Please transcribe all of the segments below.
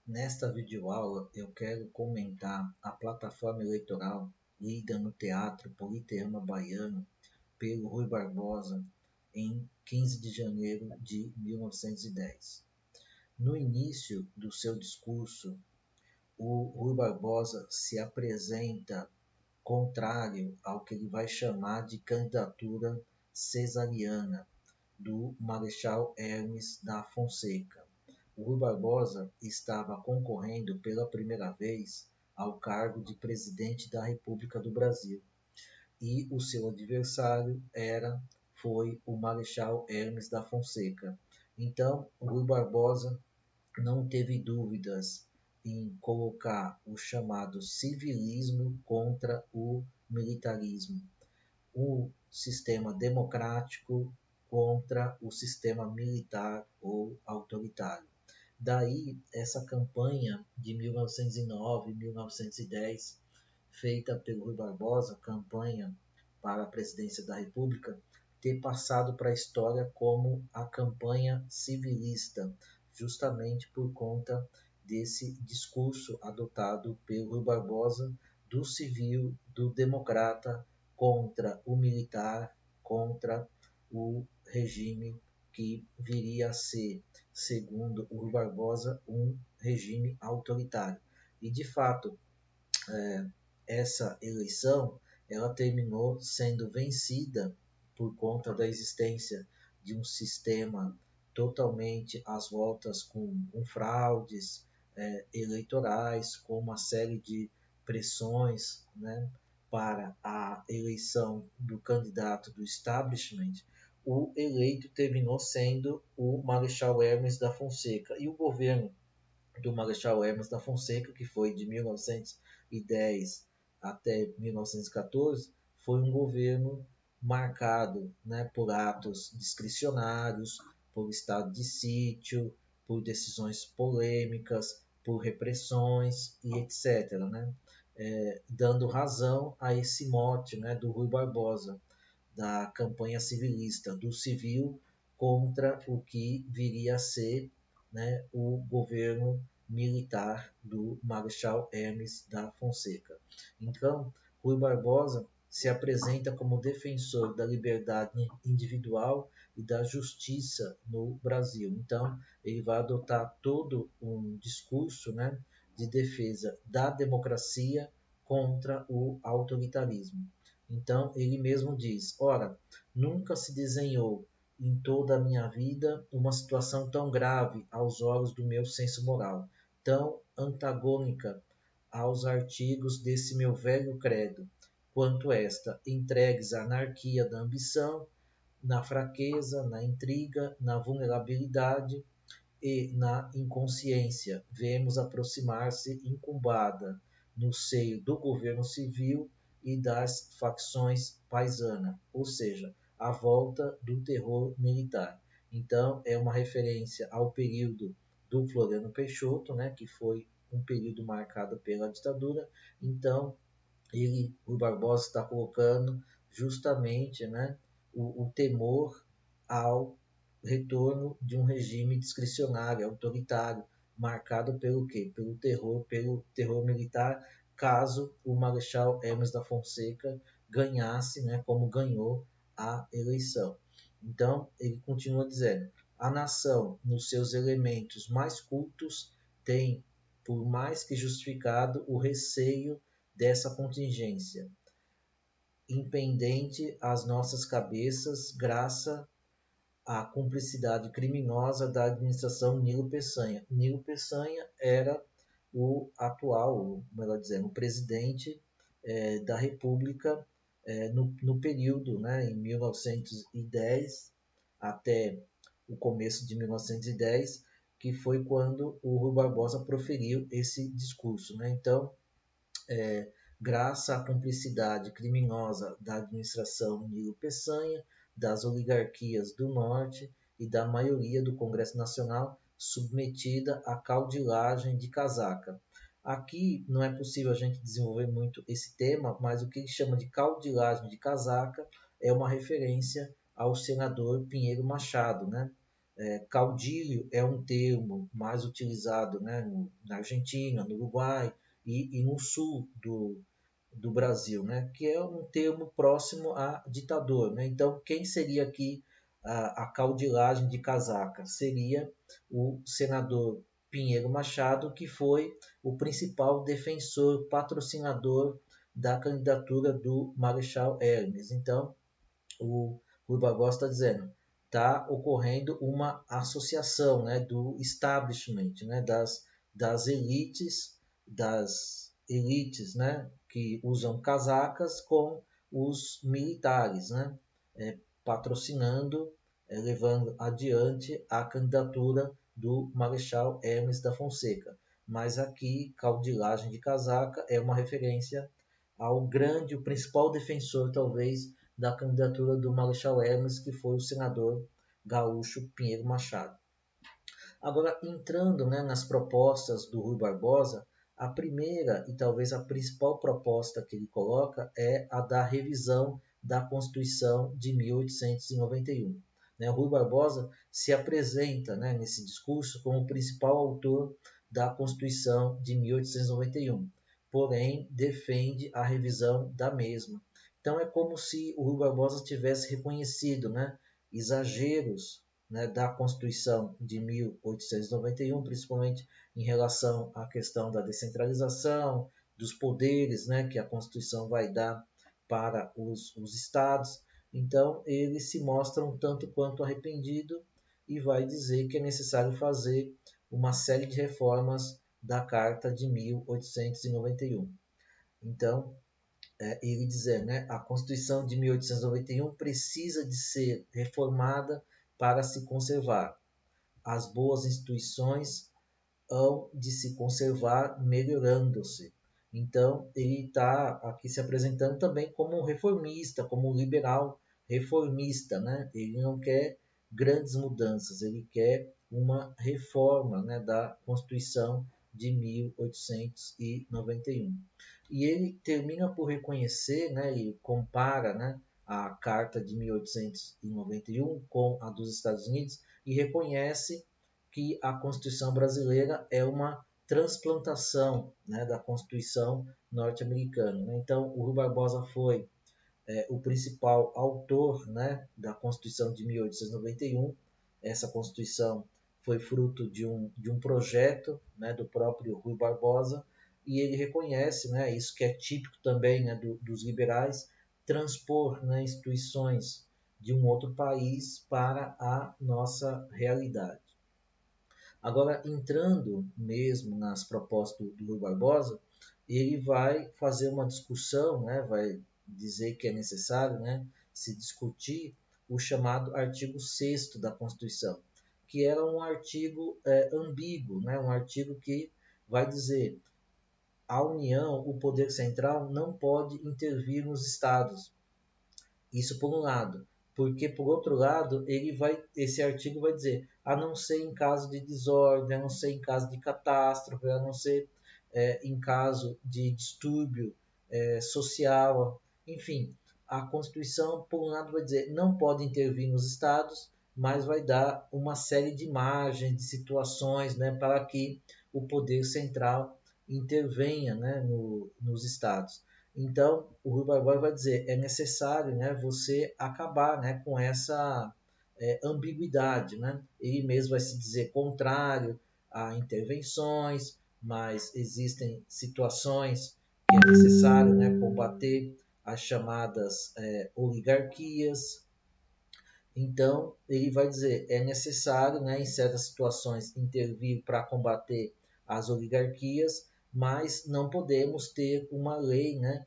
Nesta videoaula eu quero comentar a plataforma eleitoral lida no Teatro Politeama Baiano pelo Rui Barbosa em 15 de janeiro de 1910. No início do seu discurso, o Rui Barbosa se apresenta contrário ao que ele vai chamar de candidatura cesariana do Marechal Hermes da Fonseca. O Rui Barbosa estava concorrendo pela primeira vez ao cargo de presidente da República do Brasil e o seu adversário foi o Marechal Hermes da Fonseca. Então, o Rui Barbosa não teve dúvidas em colocar o chamado civilismo contra o militarismo, o sistema democrático contra o sistema militar ou autoritário. Daí essa campanha de 1909 e 1910, feita pelo Rui Barbosa, campanha para a presidência da República, ter passado para a história como a campanha civilista, justamente por conta desse discurso adotado pelo Rui Barbosa do civil, do democrata, contra o militar, contra o regime que viria a ser, segundo o Rui Barbosa, um regime autoritário. E, de fato, essa eleição ela terminou sendo vencida por conta da existência de um sistema totalmente às voltas com fraudes eleitorais, com uma série de pressões, né, para a eleição do candidato do establishment. O eleito terminou sendo o Marechal Hermes da Fonseca, e o governo do Marechal Hermes da Fonseca, que foi de 1910 até 1914, foi um governo marcado, né, por atos discricionários, por estado de sítio, por decisões polêmicas, por repressões e etc., né, dando razão a esse mote, né, do Rui Barbosa, da campanha civilista, do civil contra o que viria a ser, né, o governo militar do Marechal Hermes da Fonseca. Então, Rui Barbosa se apresenta como defensor da liberdade individual e da justiça no Brasil. Então, ele vai adotar todo um discurso, né, de defesa da democracia contra o autoritarismo. Então, ele mesmo diz: ora, nunca se desenhou em toda a minha vida uma situação tão grave aos olhos do meu senso moral, tão antagônica aos artigos desse meu velho credo, quanto esta, entregues à anarquia da ambição, na fraqueza, na intriga, na vulnerabilidade e na inconsciência, vemos aproximar-se incumbada no seio do governo civil e das facções paisanas, ou seja, a volta do terror militar. Então, é uma referência ao período do Floriano Peixoto, né, que foi um período marcado pela ditadura. Então, o Barbosa está colocando justamente, né, o temor ao retorno de um regime discricionário, autoritário, marcado pelo quê? Pelo terror militar, caso o Marechal Hermes da Fonseca ganhasse, né, como ganhou a eleição. Então, ele continua dizendo: a nação, nos seus elementos mais cultos, tem, por mais que justificado, o receio dessa contingência, impendente às nossas cabeças, graça à cumplicidade criminosa da administração Nilo Peçanha. Nilo Peçanha era o atual, melhor dizendo, o presidente da República no período, né, em 1910 até o começo de 1910, que foi quando o Rui Barbosa proferiu esse discurso. Né? Então, graças à cumplicidade criminosa da administração Nilo Peçanha, das oligarquias do Norte e da maioria do Congresso Nacional submetida à caudilagem de casaca. Aqui não é possível a gente desenvolver muito esse tema, mas o que ele chama de caudilagem de casaca é uma referência ao senador Pinheiro Machado, né? Caudilho é um termo mais utilizado, né, na Argentina, no Uruguai e no sul do Brasil, né, que é um termo próximo a ditador. Né? Então, quem seria aqui a caudilagem de casaca? Seria o senador Pinheiro Machado, que foi o principal defensor, patrocinador da candidatura do Marechal Hermes. Então, o Rui Barbosa está dizendo, está ocorrendo uma associação, né, do establishment, né, das elites, né, que usam casacas com os militares, né, patrocinando, levando adiante a candidatura do Marechal Hermes da Fonseca. Mas aqui, caudilagem de casaca é uma referência ao grande, o principal defensor, talvez, da candidatura do Marechal Hermes, que foi o senador gaúcho Pinheiro Machado. Agora, entrando, né, nas propostas do Rui Barbosa, a primeira e talvez a principal proposta que ele coloca é a da revisão da Constituição de 1891. Né, o Rui Barbosa se apresenta, né, nesse discurso como o principal autor da Constituição de 1891, porém defende a revisão da mesma. Então é como se o Rui Barbosa tivesse reconhecido, né, exageros, né, da Constituição de 1891, principalmente em relação à questão da descentralização, dos poderes, né, que a Constituição vai dar para os estados. Então, ele se mostra um tanto quanto arrependido e vai dizer que é necessário fazer uma série de reformas da Carta de 1891. Então, ele dizer, né, a Constituição de 1891 precisa de ser reformada para se conservar. As boas instituições hão de se conservar melhorando-se. Então, ele está aqui se apresentando também como um reformista, como um liberal reformista. Né? Ele não quer grandes mudanças, ele quer uma reforma, né, da Constituição de 1891. E ele termina por reconhecer, né, e compara, né, a Carta de 1891 com a dos Estados Unidos e reconhece que a Constituição brasileira é uma transplantação, né, da Constituição norte-americana. Né? Então, o Rui Barbosa foi o principal autor, né, da Constituição de 1891. Essa Constituição foi fruto de um projeto, né, do próprio Rui Barbosa, e ele reconhece, né, isso que é típico também, né, dos liberais, transpor, né, instituições de um outro país para a nossa realidade. Agora, entrando mesmo nas propostas do Rui Barbosa, ele vai fazer uma discussão, né, vai dizer que é necessário, né, se discutir o chamado artigo 6º da Constituição, que era um artigo ambíguo, né, um artigo que vai dizer a União, o poder central, não pode intervir nos estados. Isso por um lado. Porque, por outro lado, esse artigo vai dizer, a não ser em caso de desordem, a não ser em caso de catástrofe, a não ser em caso de distúrbio social, enfim, a Constituição, por um lado, vai dizer, não pode intervir nos estados, mas vai dar uma série de margens, de situações, né, para que o poder central intervenha, né, nos estados. Então, o Rui Barbosa vai dizer, é necessário, né, você acabar, né, com essa ambiguidade. Né? Ele mesmo vai se dizer contrário a intervenções, mas existem situações que é necessário, né, combater as chamadas oligarquias. Então, ele vai dizer, é necessário, né, em certas situações, intervir para combater as oligarquias, mas não podemos ter uma lei, né,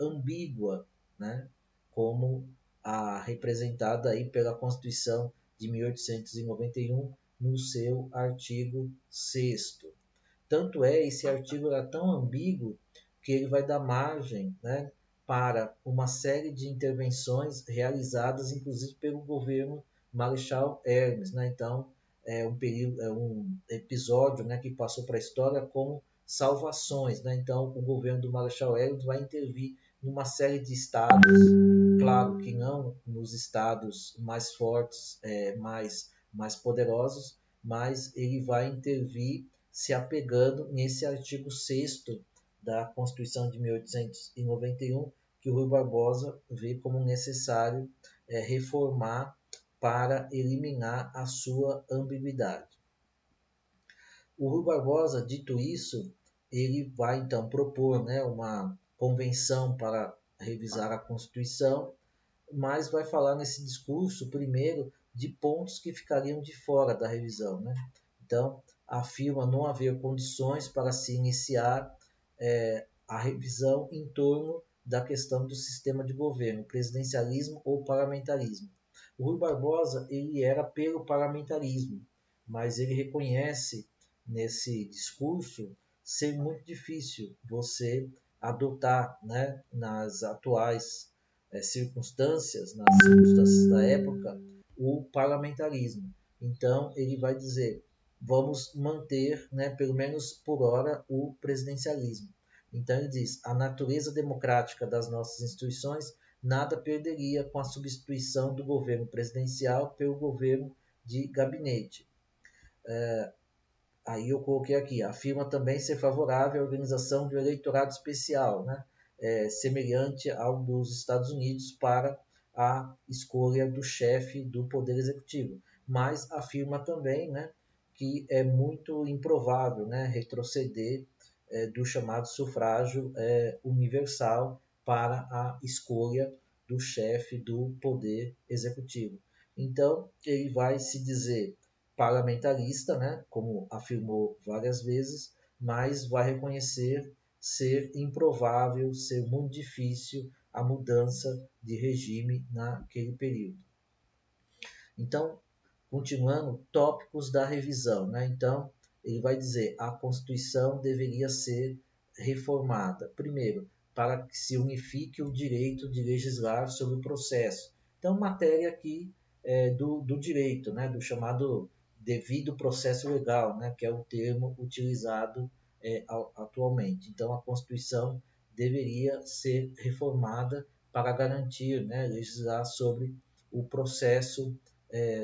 ambígua, né, como a representada aí pela Constituição de 1891 no seu artigo 6º. Tanto é, esse artigo era tão ambíguo que ele vai dar margem, né, para uma série de intervenções realizadas, inclusive pelo governo Marechal Hermes. Né? Então, é um episódio, né, que passou para a história como salvações. Né? Então, o governo do Marechal Hermes vai intervir numa série de estados, claro que não nos estados mais fortes, mais mais poderosos, mas ele vai intervir se apegando nesse artigo 6º da Constituição de 1891, que o Rui Barbosa vê como necessário reformar para eliminar a sua ambiguidade. O Rui Barbosa, dito isso, ele vai então propor, né, uma convenção para revisar a Constituição, mas vai falar nesse discurso, primeiro, de pontos que ficariam de fora da revisão. Né? Então, afirma não haver condições para se iniciar a revisão em torno da questão do sistema de governo, presidencialismo ou parlamentarismo. O Rui Barbosa ele era pelo parlamentarismo, mas ele reconhece nesse discurso ser muito difícil você adotar, né, nas atuais circunstâncias, nas circunstâncias da época, o parlamentarismo. Então, ele vai dizer, vamos manter, né, pelo menos por hora, o presidencialismo. Então, ele diz, a natureza democrática das nossas instituições nada perderia com a substituição do governo presidencial pelo governo de gabinete. Aí eu coloquei aqui, afirma também ser favorável à organização de um eleitorado especial, né? Semelhante ao dos Estados Unidos para a escolha do chefe do Poder Executivo. Mas afirma também, né, que é muito improvável, né, retroceder do chamado sufrágio universal para a escolha do chefe do Poder Executivo. Então, ele vai se dizer parlamentarista, né, como afirmou várias vezes, mas vai reconhecer ser improvável, ser muito difícil a mudança de regime naquele período. Então, continuando, tópicos da revisão. Né? Então, ele vai dizer a Constituição deveria ser reformada. Primeiro, para que se unifique o direito de legislar sobre o processo. Então, matéria aqui do direito, né? Do chamado devido processo legal, né? Que é o termo utilizado atualmente. Então, a Constituição deveria ser reformada para garantir, né? Legislar sobre o processo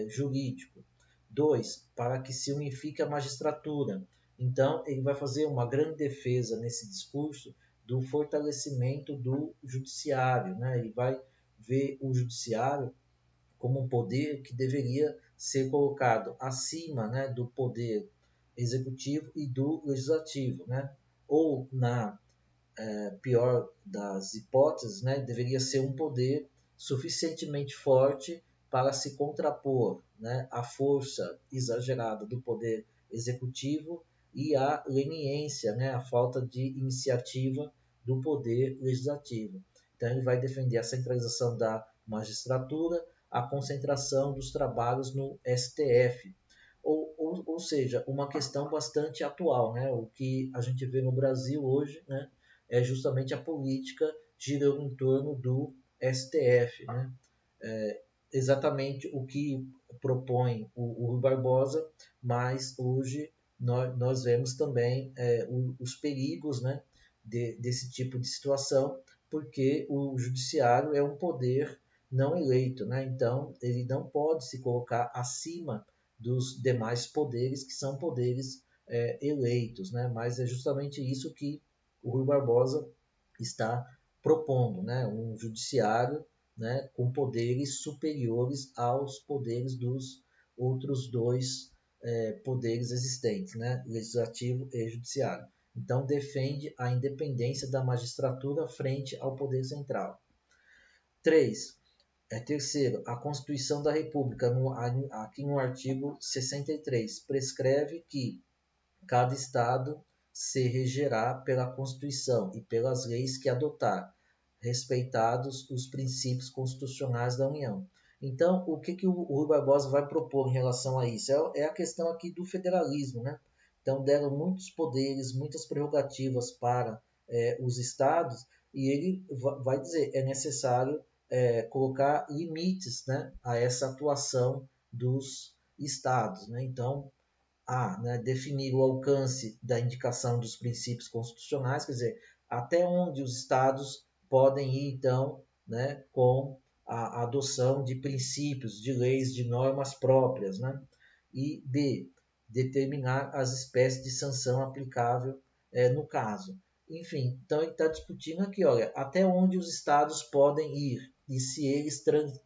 jurídico. 2, para que se unifique a magistratura. Então, ele vai fazer uma grande defesa nesse discurso do fortalecimento do judiciário. Né? Ele vai ver o judiciário como um poder que deveria ser colocado acima, né, do poder executivo e do legislativo. Né? Ou, na pior das hipóteses, né, deveria ser um poder suficientemente forte para se contrapor, né, à força exagerada do poder executivo e à leniência, né, a falta de iniciativa do poder legislativo. Então ele vai defender a centralização da magistratura, a concentração dos trabalhos no STF, ou seja, uma questão bastante atual, né? O que a gente vê no Brasil hoje, né, é justamente a política girando em torno do STF. Né? Exatamente o que propõe o Rui Barbosa, mas hoje nós vemos também os perigos, né, desse tipo de situação, porque o judiciário é um poder não eleito, né? Então ele não pode se colocar acima dos demais poderes, que são poderes eleitos, né? Mas é justamente isso que o Rui Barbosa está propondo, né? Um judiciário, né, com poderes superiores aos poderes dos outros dois poderes existentes, né? Legislativo e judiciário. Então defende a independência da magistratura frente ao poder central. 3. Terceiro, a Constituição da República, aqui no artigo 63, prescreve que cada Estado se regerá pela Constituição e pelas leis que adotar, respeitados os princípios constitucionais da União. Então, o que o Rui Barbosa vai propor em relação a isso? É a questão aqui do federalismo. Né? Então, deram muitos poderes, muitas prerrogativas para os Estados, e ele vai dizer é necessário colocar limites, né, a essa atuação dos Estados. Né? Então, né, definir o alcance da indicação dos princípios constitucionais, quer dizer, até onde os Estados podem ir, então, né, com a adoção de princípios, de leis, de normas próprias. Né? e B, determinar as espécies de sanção aplicável no caso. Enfim, então ele está discutindo aqui, olha, até onde os estados podem ir e se eles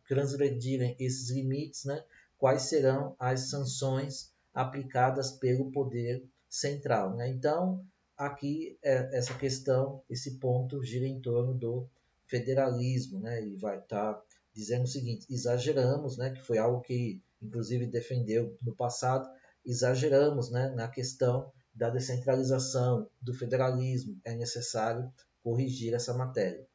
transgredirem esses limites, né, quais serão as sanções aplicadas pelo poder central. Né? Então, aqui essa questão, esse ponto gira em torno do federalismo, né? E vai estar dizendo o seguinte: exageramos, né? Que foi algo que inclusive defendeu no passado, exageramos, né? Na questão da descentralização, do federalismo, é necessário corrigir essa matéria.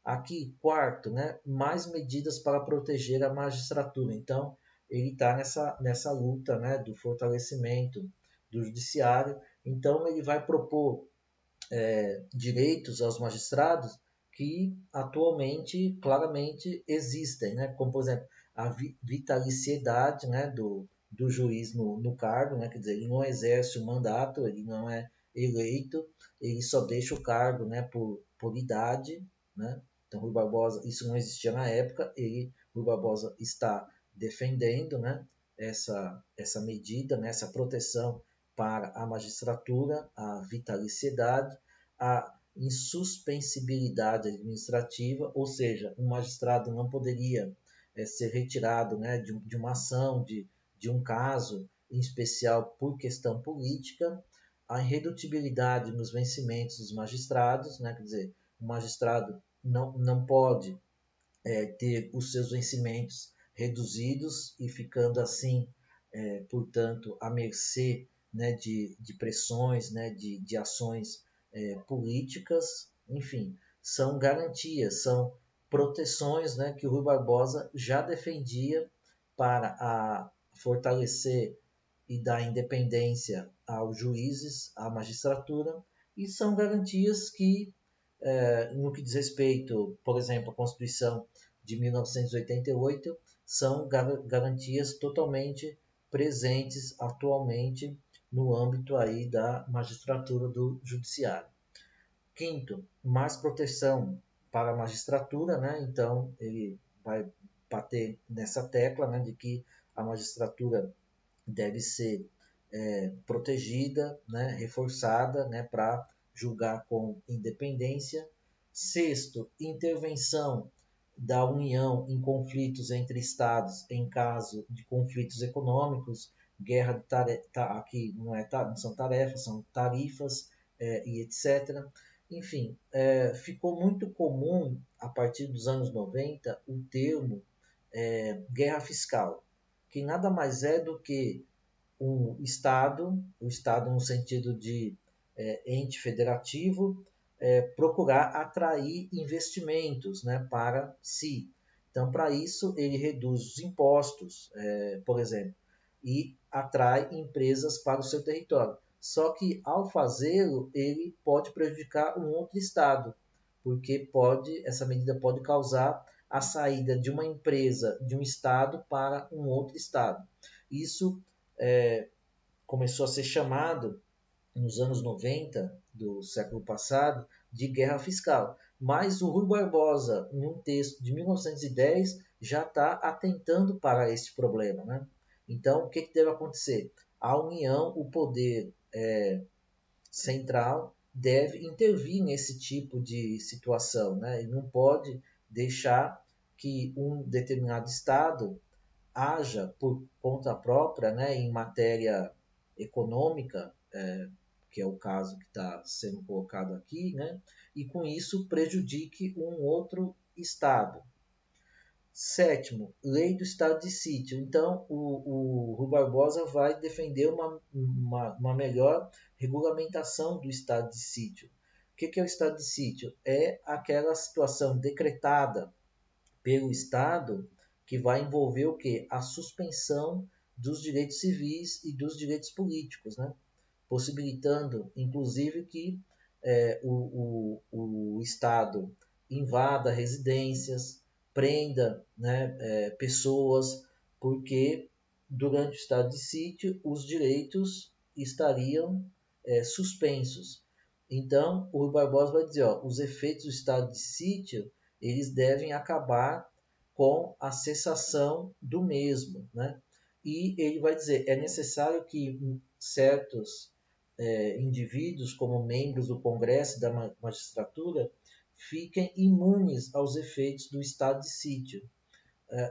Aqui, quarto, né? Mais medidas para proteger a magistratura. Então, ele está nessa luta, né? Do fortalecimento do judiciário. Então, ele vai propor direitos aos magistrados que atualmente claramente existem, né? Como, por exemplo, a vitaliciedade, né, do juiz no cargo, né? Quer dizer, ele não exerce o mandato, ele não é eleito, ele só deixa o cargo, né, por idade, né? Então, Rui Barbosa, isso não existia na época, Rui Barbosa está defendendo, né, essa medida, né, essa proteção para a magistratura, a vitaliciedade, a insuspensibilidade administrativa, ou seja, um magistrado não poderia ser retirado, né, de uma ação, de um caso em especial por questão política, a irredutibilidade nos vencimentos dos magistrados, né, quer dizer, o magistrado não pode ter os seus vencimentos reduzidos e ficando assim, portanto, à mercê, né, de pressões, né, de ações políticas, enfim, são garantias, são proteções, né, que o Rui Barbosa já defendia para fortalecer e dar independência aos juízes, à magistratura, e são garantias que, no que diz respeito, por exemplo, à Constituição de 1988, são garantias totalmente presentes atualmente no âmbito aí da magistratura do judiciário. Quinto, mais proteção para a magistratura, né? Então ele vai bater nessa tecla, né, de que a magistratura deve ser protegida, né, reforçada, né, para julgar com independência. Sexto, intervenção da União em conflitos entre estados em caso de conflitos econômicos, guerra de aqui não são tarefas, são tarifas e etc. Enfim, ficou muito comum a partir dos anos 90 o termo guerra fiscal, que nada mais é do que o Estado no sentido de ente federativo, procurar atrair investimentos, né, para si. Então, para isso, ele reduz os impostos, por exemplo, e atrai empresas para o seu território. Só que, ao fazê-lo, ele pode prejudicar um outro Estado, porque essa medida pode causar a saída de uma empresa de um Estado para um outro Estado. Isso começou a ser chamado, nos anos 90 do século passado, de guerra fiscal. Mas o Rui Barbosa, em um texto de 1910, já está atentando para esse problema. Né? Então, o que deve acontecer? A União, o poder central, deve intervir nesse tipo de situação. Né? E não pode deixar que um determinado Estado haja por conta própria, né, em matéria econômica, que é o caso que está sendo colocado aqui, né, e com isso prejudique um outro Estado. Sétimo, lei do estado de sítio. Então, o Rui Barbosa vai defender uma melhor regulamentação do estado de sítio. O que é o estado de sítio? É aquela situação decretada pelo Estado que vai envolver o quê? A suspensão dos direitos civis e dos direitos políticos, né? Possibilitando, inclusive, que o Estado invada residências, prenda, né, pessoas, porque durante o estado de sítio os direitos estariam suspensos. Então, o Rui Barbosa vai dizer, os efeitos do estado de sítio eles devem acabar com a cessação do mesmo, né? e ele vai dizer, é necessário que certos indivíduos, como membros do Congresso e da magistratura, fiquem imunes aos efeitos do estado de sítio.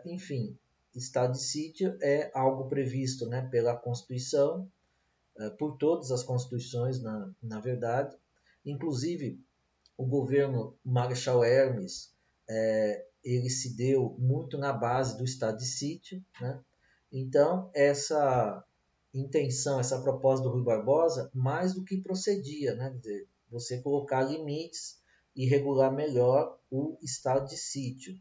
Enfim, estado de sítio é algo previsto, né, pela Constituição, por todas as constituições, na verdade. Inclusive, o governo Marshall Hermes, ele se deu muito na base do estado de sítio, né? Então, essa intenção, essa proposta do Rui Barbosa, mais do que procedia, né? Quer dizer, você colocar limites e regular melhor o estado de sítio.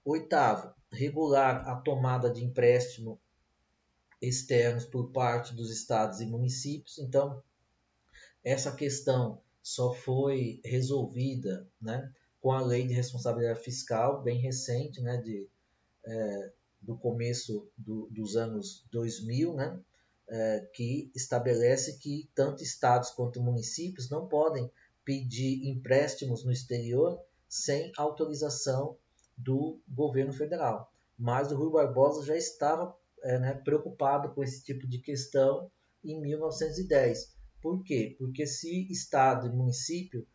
Oitavo, regular a tomada de empréstimo externos por parte dos estados e municípios. Então, essa questão só foi resolvida, né, com a lei de responsabilidade fiscal, bem recente, né, do começo dos anos 2000, né, que estabelece que tanto estados quanto municípios não podem pedir empréstimos no exterior sem autorização do governo federal. Mas o Rui Barbosa já estava né, preocupado com esse tipo de questão em 1910. Por quê? Porque se estado e município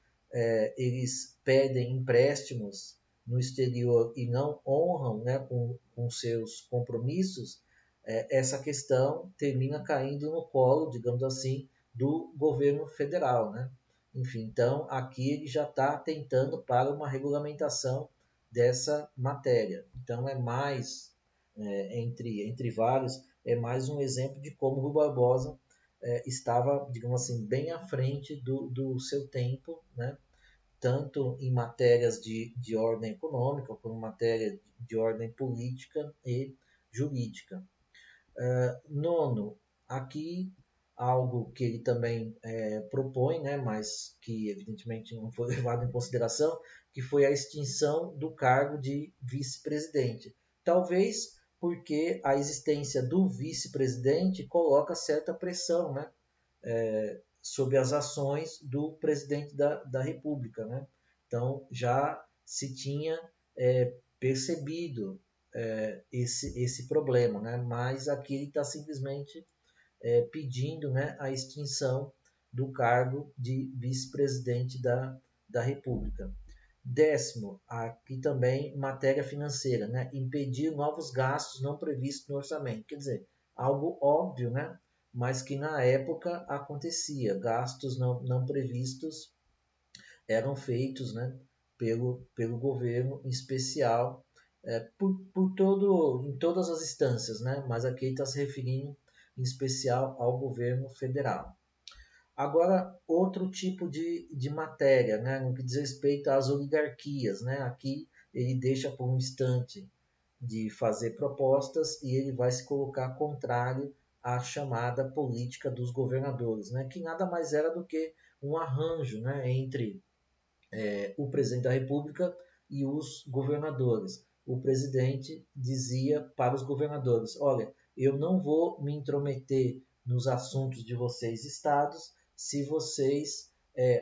eles pedem empréstimos no exterior e não honram, né, com seus compromissos, essa questão termina caindo no colo, digamos assim, do governo federal, né? Enfim, então aqui ele já está tentando para uma regulamentação dessa matéria. Então é mais, entre vários, é mais um exemplo de como o Rui Barbosa estava, digamos assim, bem à frente do seu tempo, né? Tanto em matérias de ordem econômica, como em matéria de ordem política e jurídica. Nono, aqui algo que ele também propõe, né, mas que evidentemente não foi levado em consideração, que foi a extinção do cargo de vice-presidente. Talvez porque a existência do vice-presidente coloca certa pressão, né, sobre as ações do presidente da República. Né? Então, já se tinha percebido esse problema, né? Mas aqui ele está simplesmente pedindo, né, a extinção do cargo de vice-presidente da República. Décimo, aqui também matéria financeira, né? Impedir novos gastos não previstos no orçamento. Quer dizer, algo óbvio, né? Mas que na época acontecia. Gastos não previstos eram feitos, né? Pelo governo, em especial, em todas as instâncias, né? Mas aqui está se referindo em especial ao governo federal. Agora, outro tipo de matéria, né, no que diz respeito às oligarquias. Né, aqui ele deixa por um instante de fazer propostas e ele vai se colocar contrário à chamada política dos governadores, né, que nada mais era do que um arranjo, né, entre o presidente da República e os governadores. O presidente dizia para os governadores: olha, eu não vou me intrometer nos assuntos de vocês, estados, se vocês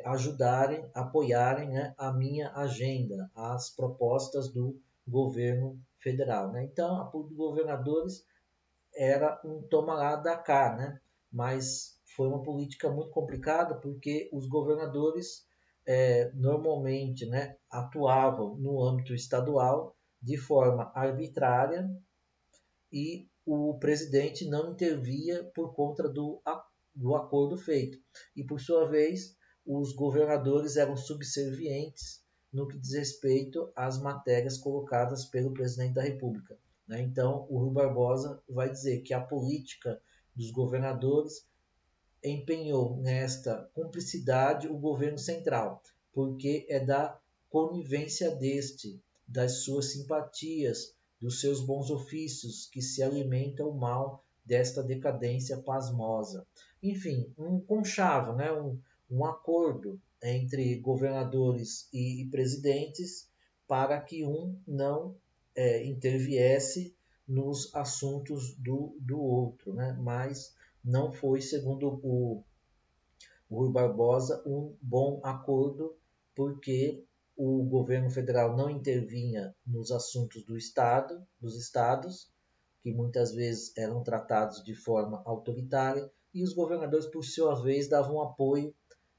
ajudarem, apoiarem, né, a minha agenda, as propostas do governo federal. Né? Então, a dos governadores era um toma lá da cá, né? Mas foi uma política muito complicada porque os governadores normalmente, né, atuavam no âmbito estadual de forma arbitrária e o presidente não intervia por conta do acordo feito. E, por sua vez, os governadores eram subservientes no que diz respeito às matérias colocadas pelo presidente da República. Né? Então, o Rui Barbosa vai dizer que a política dos governadores empenhou nesta cumplicidade o governo central, porque é da conivência deste, das suas simpatias, dos seus bons ofícios, que se alimenta o mal desta decadência pasmosa. Enfim, um conchavo, né? um acordo entre governadores e presidentes para que um não interviesse nos assuntos do outro, né? Mas não foi, segundo o Rui Barbosa, um bom acordo, porque o governo federal não intervinha nos assuntos dos estados, que muitas vezes eram tratados de forma autoritária, e os governadores, por sua vez, davam apoio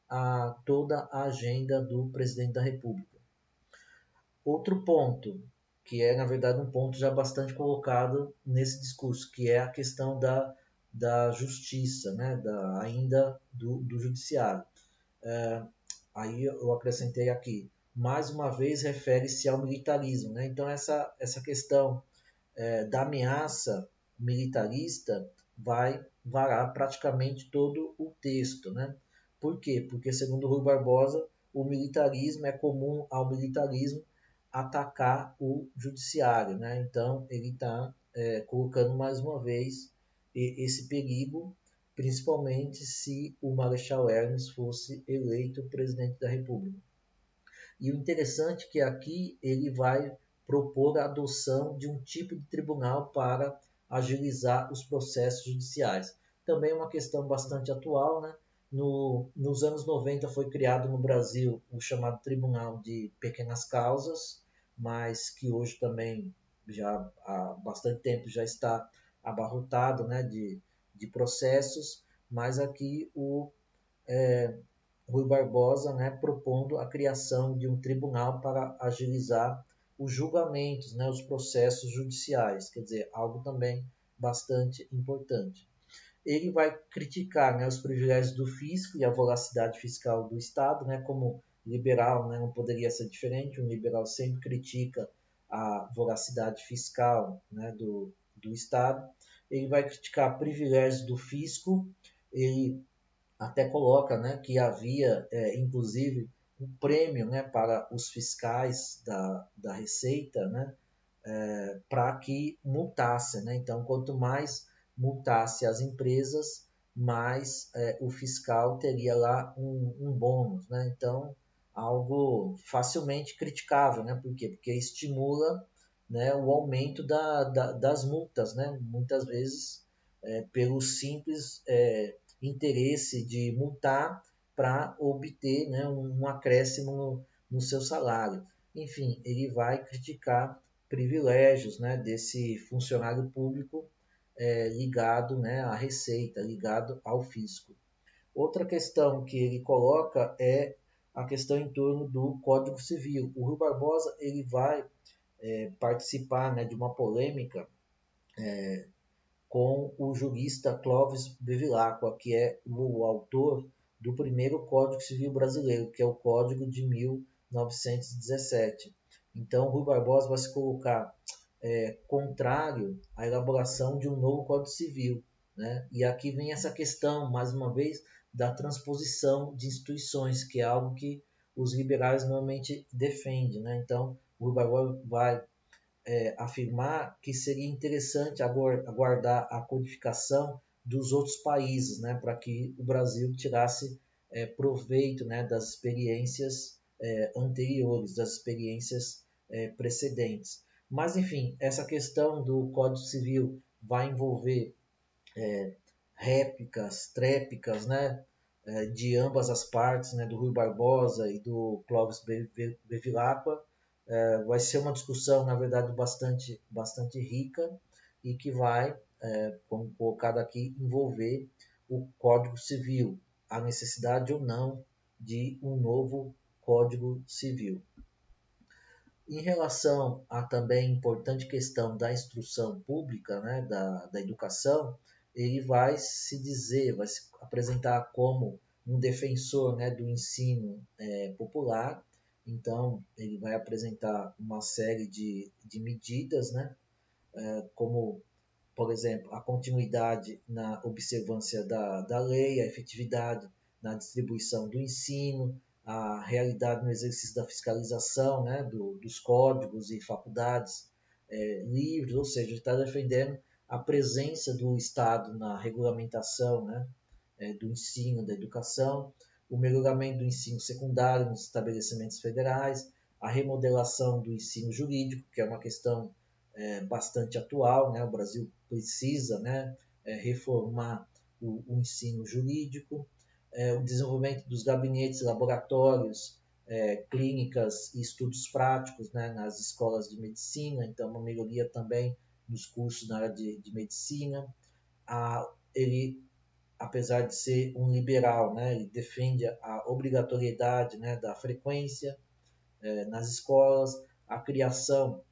a toda a agenda do presidente da República. Outro ponto, que é na verdade um ponto já bastante colocado nesse discurso, que é a questão da justiça, né, ainda do judiciário. Aí eu acrescentei aqui, mais uma vez refere-se ao militarismo, né? Então essa questão da ameaça militarista vai varar praticamente todo o texto, né? Por quê? Porque, segundo Rui Barbosa, o militarismo é comum ao militarismo atacar o judiciário, né? Então ele está colocando mais uma vez esse perigo, principalmente se o Marechal Hermes fosse eleito presidente da República. E o interessante é que aqui ele vai propor a adoção de um tipo de tribunal para agilizar os processos judiciais. Também é uma questão bastante atual, né? Nos anos 90 foi criado no Brasil o chamado Tribunal de Pequenas Causas, mas que hoje também já há bastante tempo já está abarrotado, né, de processos, mas aqui Rui Barbosa, né, propondo a criação de um tribunal para agilizar os julgamentos, né, os processos judiciais, quer dizer, algo também bastante importante. Ele vai criticar, né, os privilégios do fisco e a voracidade fiscal do Estado, né, como liberal, né, não poderia ser diferente, um liberal sempre critica a voracidade fiscal, né, do Estado. Ele vai criticar privilégios do fisco, ele até coloca, né, que havia, inclusive, um prêmio, né, para os fiscais da Receita, né, para que multasse. Né? Então, quanto mais multasse as empresas, mais o fiscal teria lá um bônus. Né? Então, algo facilmente criticável. Né? Por quê? Porque estimula, né, o aumento das multas, né? Muitas vezes pelo simples interesse de multar para obter, né, um acréscimo no seu salário. Enfim, ele vai criticar privilégios, né, desse funcionário público ligado, né, à receita, ligado ao fisco. Outra questão que ele coloca é a questão em torno do Código Civil. O Rui Barbosa ele vai participar, né, de uma polêmica com o jurista Clóvis Bevilacqua, que é o autor do primeiro Código Civil brasileiro, que é o Código de 1917. Então, Rui Barbosa vai se colocar contrário à elaboração de um novo Código Civil. Né? E aqui vem essa questão, mais uma vez, da transposição de instituições, que é algo que os liberais normalmente defendem. Né? Então, o Rui Barbosa vai afirmar que seria interessante aguardar a codificação dos outros países, né, para que o Brasil tirasse proveito, né, das experiências anteriores, das experiências precedentes. Mas, enfim, essa questão do Código Civil vai envolver réplicas, tréplicas, né, de ambas as partes, né, do Rui Barbosa e do Clóvis Bevilacqua. Vai ser uma discussão, na verdade, bastante rica e que vai, como colocado aqui, envolver o Código Civil, a necessidade ou não de um novo Código Civil. Em relação à também importante questão da instrução pública, né, da educação, ele vai vai se apresentar como um defensor, né, do ensino popular. Então, ele vai apresentar uma série de medidas, né, como, por exemplo, a continuidade na observância da lei, a efetividade na distribuição do ensino, a realidade no exercício da fiscalização, né, dos códigos e faculdades livres, ou seja, está defendendo a presença do Estado na regulamentação, né, do ensino, da educação, o melhoramento do ensino secundário nos estabelecimentos federais, a remodelação do ensino jurídico, que é uma questão bastante atual, né? O Brasil precisa, né, reformar o ensino jurídico, o desenvolvimento dos gabinetes, laboratórios, clínicas e estudos práticos, né, nas escolas de medicina, então uma melhoria também nos cursos na área de medicina. Ele, apesar de ser um liberal, né, ele defende a obrigatoriedade, né, da frequência nas escolas, a criação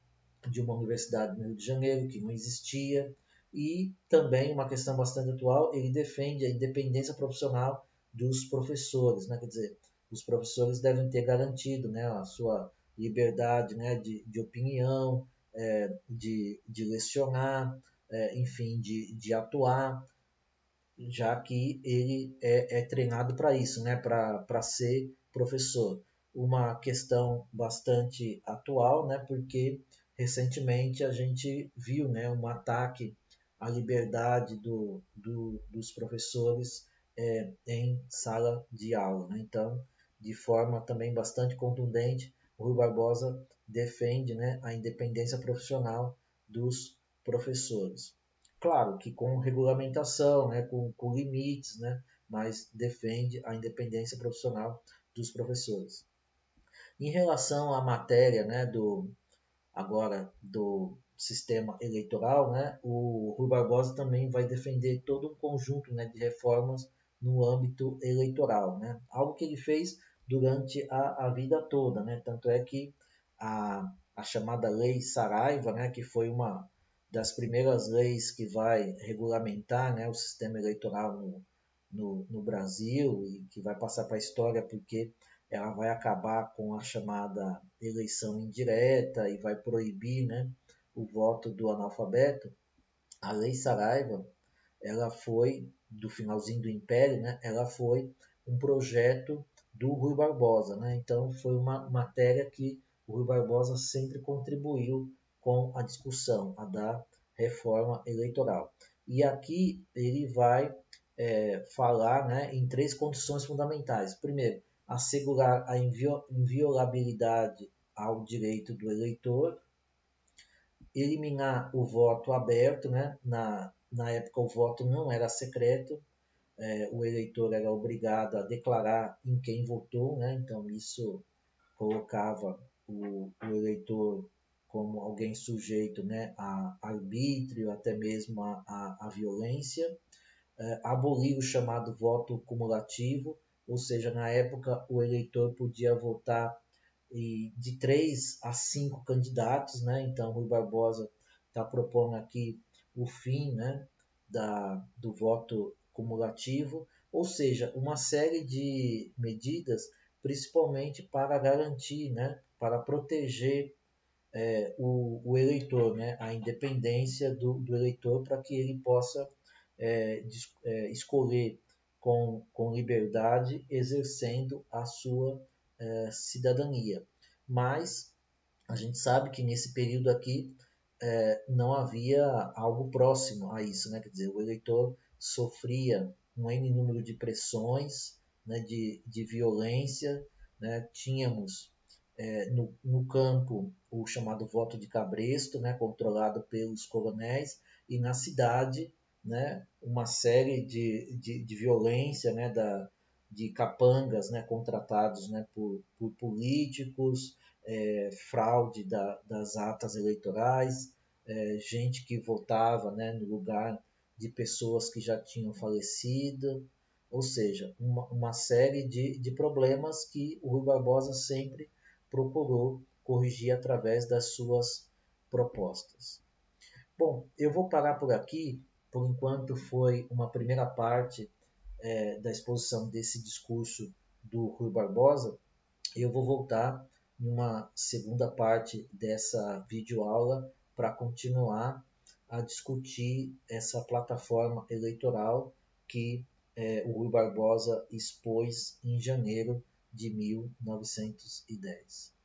de uma universidade no Rio de Janeiro, que não existia, e também uma questão bastante atual, ele defende a independência profissional dos professores, né? Quer dizer, os professores devem ter garantido, né, a sua liberdade, né, de opinião, de lecionar, enfim, de atuar, já que ele é treinado para isso, né, para ser professor. Uma questão bastante atual, né, porque recentemente a gente viu, né, um ataque à liberdade dos professores em sala de aula. Né? Então, de forma também bastante contundente, o Rui Barbosa defende, né, a independência profissional dos professores. Claro que com regulamentação, né, com limites, né, mas defende a independência profissional dos professores. Em relação à matéria, né, do sistema eleitoral, né, o Rui Barbosa também vai defender todo um conjunto, né, de reformas no âmbito eleitoral, né, algo que ele fez durante a vida toda, né, tanto é que a chamada Lei Saraiva, né, que foi uma das primeiras leis que vai regulamentar, né, o sistema eleitoral no Brasil e que vai passar para a história porque ela vai acabar com a chamada eleição indireta e vai proibir, né, o voto do analfabeto. A Lei Saraiva, ela foi do finalzinho do Império, né, ela foi um projeto do Rui Barbosa, né? Então foi uma matéria que o Rui Barbosa sempre contribuiu com a discussão, a da reforma eleitoral. E aqui ele vai falar, né, em três condições fundamentais. Primeiro, assegurar a inviolabilidade ao direito do eleitor, eliminar o voto aberto, né? Na época o voto não era secreto, o eleitor era obrigado a declarar em quem votou, né? Então isso colocava o eleitor como alguém sujeito, né, a arbítrio, até mesmo a violência. Abolir o chamado voto cumulativo, ou seja, na época o eleitor podia votar de 3 a 5 candidatos, né? Então Rui Barbosa está propondo aqui o fim, né, do voto cumulativo, ou seja, uma série de medidas, principalmente para garantir, né, para proteger o eleitor, né, a independência do eleitor para que ele possa escolher com liberdade, exercendo a sua cidadania. Mas a gente sabe que nesse período aqui não havia algo próximo a isso, né? Quer dizer, o eleitor sofria um N número de pressões, né, de violência, né? Tínhamos no campo o chamado voto de cabresto, né, controlado pelos coronéis, e na cidade, né, uma série de violência, né, de capangas, né, contratados, né, por políticos, fraude das atas eleitorais, gente que votava, né, no lugar de pessoas que já tinham falecido, ou seja, uma série de problemas que o Rui Barbosa sempre procurou corrigir através das suas propostas. Bom, eu vou parar por aqui, por enquanto foi uma primeira parte da exposição desse discurso do Rui Barbosa. Eu vou voltar numa segunda parte dessa videoaula para continuar a discutir essa plataforma eleitoral que o Rui Barbosa expôs em janeiro de 1910.